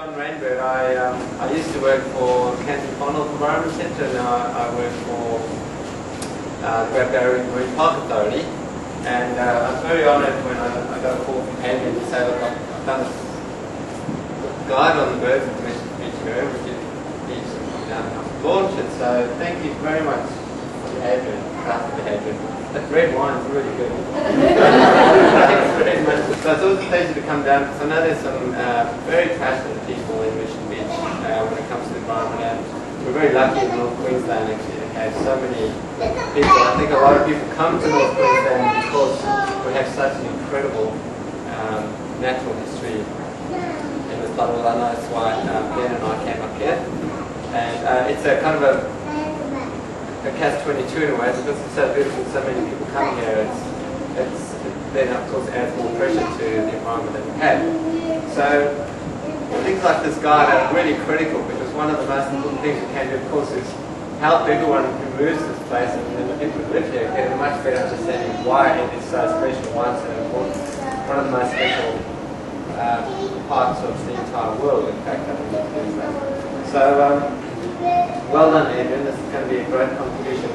Rainbird. I used to work for Canton Environment Centre, and now I work for the Great Barrier Reef Marine Park Authority. And I was very honoured when I got a call from Adrian to say, look, I've done a guide on the birds of the domestic beach area, which is coming down and help launch it. So thank you very much to Adrian, That red wine is really good. Thanks very much. So it's always a pleasure to come down because I know there's some very passionate people in Mission Beach when it comes to the environment, and we're very lucky in North Queensland actually to have so many people. I think a lot of people come to North Queensland because we have such an incredible natural history in this part of the land. That's why Ben and I came up here, and it's a kind of a catch-22 in a way, because it's so beautiful, so many people come here, it's then of course adds more pressure to the environment that we have. So things like this guide are really critical, because one of the most important things we can do, of course, is help everyone who moves this place and the people who live here get a much better understanding of why it is so special, why it's so important. One of the most special parts of the entire world, in fact, I think it is that. So well done, Adrian. This is going to be a great contribution.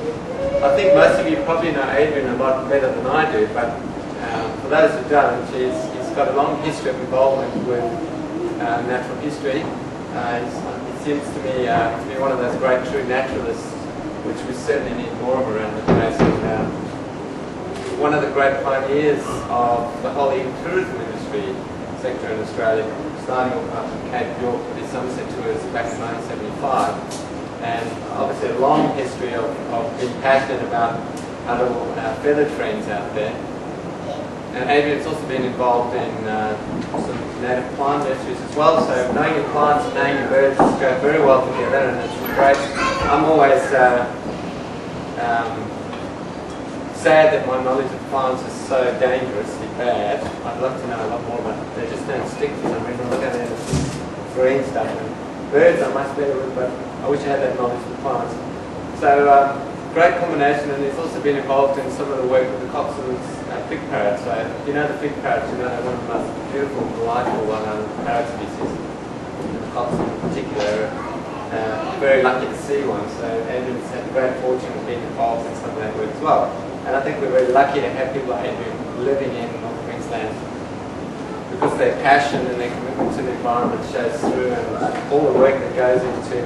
I think most of you probably know Adrian a lot better than I do, but for those who don't, he's got a long history of involvement with natural history. It seems to me to be one of those great true naturalists, which we certainly need more of around the place. And, one of the great pioneers of the whole tourism industry sector in Australia, starting off up in Cape York with his Sunset tours back in 1975. And obviously a long history of being passionate about our little feathered friends out there. And Adrian's also been involved in some native plant nurseries as well, so knowing your plants and knowing your birds go very well together, and it's great. I'm always sad that my knowledge of plants is so dangerously bad. I'd love to know a lot more about it. They just don't stick for some reason. Look at that, it's green stuff. And birds are much better with, but I wish I had that knowledge of plants. So great combination, and he's also been involved in some of the work with the coxswains fig parrots. So you know the fig parrots, you know they're one of the most beautiful, delightful parrot species. And the coxswain in particular, very lucky to see one. So Adrian's had the great fortune of being involved in some of that work as well. And I think we're very lucky to have people like Adrian living in North Queensland, because their passion and their commitment to the environment shows through, and all the work that goes into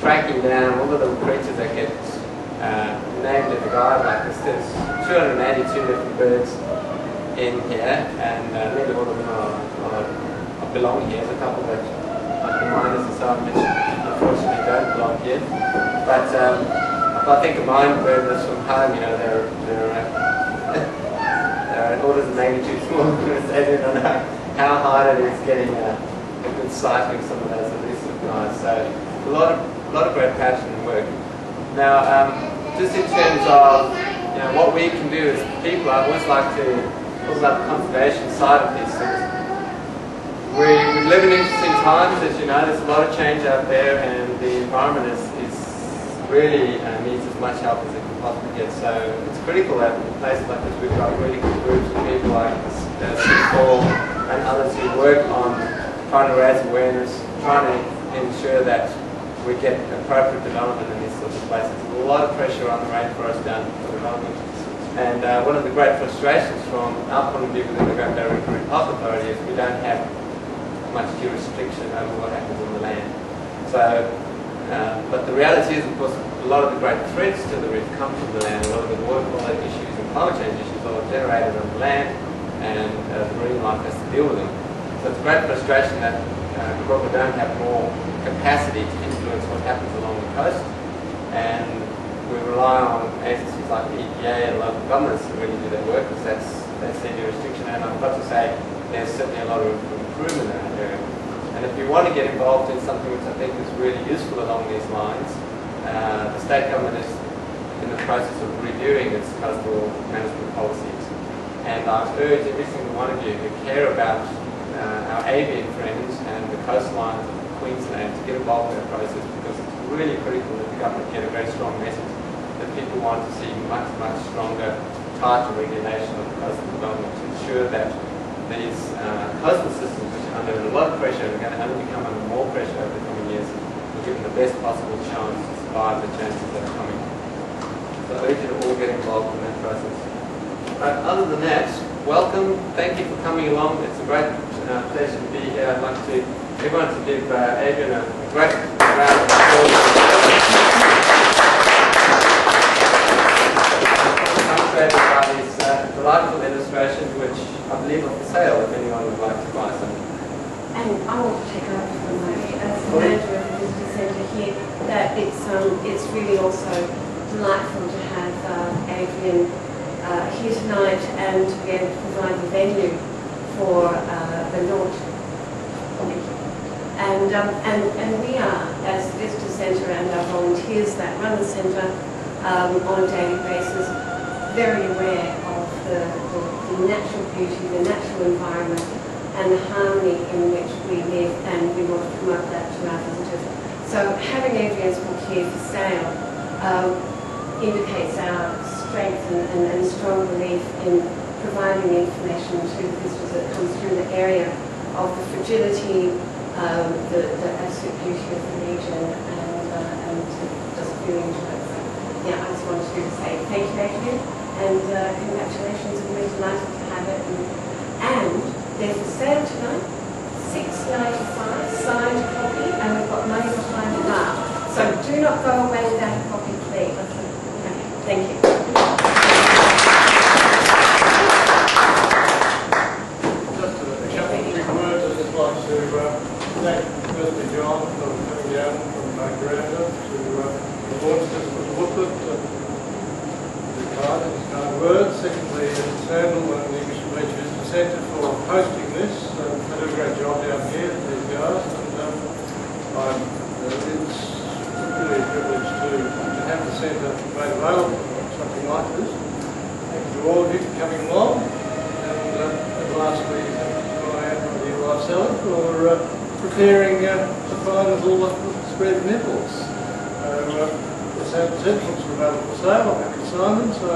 tracking down all the little creatures that get named in a guide like this. There's 282 different birds in here, and nearly all of them belong here. There's a couple that, like the miners and so on, which unfortunately don't belong here. But if I think of mine bird that's from home, you know, they're orders of magnitude smaller. I don't know how hard it is getting a good sighting of some of those elusive guys. So a lot of great passion and work. Now, just in terms of what we can do as people, I always like to talk about the conservation side of these things. We live in interesting times, as you know. There's a lot of change out there, and the environment is really needs as much help as it can possibly get. So it's critical that in places like this we've got really good groups of people like Paul and others who work on trying to raise awareness, trying to ensure that we get appropriate development in these sorts of places. There's a lot of pressure on the rainforest down for development. And one of the great frustrations from our point of view within the Great Barrier Reef Marine Park Authority is we don't have much jurisdiction over what happens on the land. So but the reality is, of course, a lot of the great threats to the reef come from the land. A lot of the water quality issues and climate change issues are generated on the land, and the marine life has to deal with them. So it's a great frustration that we don't have more capacity to influence what happens along the coast, and we rely on agencies like the EPA and local governments to really do their work, because that's their jurisdiction. And I've got to say, there's certainly a lot of improvement in that area. And if you want to get involved in something which I think is really useful along these lines, the state government is in the process of reviewing its coastal management policies. And I urge every single one of you who care about our avian friends and the coastlines of Queensland to get involved in that process, because it's really critical that the government get a very strong message that people want to see much, much stronger, tighter regulation of the coastal development to ensure that these coastal systems, which are under a lot of pressure and are going to only become under more pressure over the coming years, will give them the best possible chance to survive the changes that are coming. So I urge you to all get involved in that process. Other than that, welcome. Thank you for coming along. It's a great pleasure to be here. I'd like everyone to give Adrian a great round of applause. By these delightful illustrations, which I believe are for sale if anyone would like to buy some. And I want to take over from my as the manager of the visitor centre here, that it's really also delightful to have Adrian here tonight and to be able to provide the venue for the launch. And we are, as the visitor centre and our volunteers that run the centre on a daily basis, very aware of the natural beauty, the natural environment, and the harmony in which we live, and we want to promote that to our visitors. So having Adrian's book here for sale indicates our strength and strong belief in providing information to the visitors that come through the area of the fragility, the absolute beauty of the region, and just really enjoy it. So, yeah, I just wanted to say thank you, Adrian. And congratulations, and we're delighted to have it. And there's a sale tonight, $6.95, signed copy, and we've got money behind the bar. So do not go away without a copy, please. Okay, thank you. Just a couple of quick words. I'd just like to thank firstly John for coming down from Granada to launch this booklet. It's kind words. Secondly, Sandal and the English Beach Visitor Centre for hosting this. They do a great job down here, these guys, and it's really a privilege to have the centre made available for something like this. Thank you to all of you for coming along, and lastly, Ryan and the Life Seller for preparing the final little spread of nipples. The centre books are available for sale on consignment, so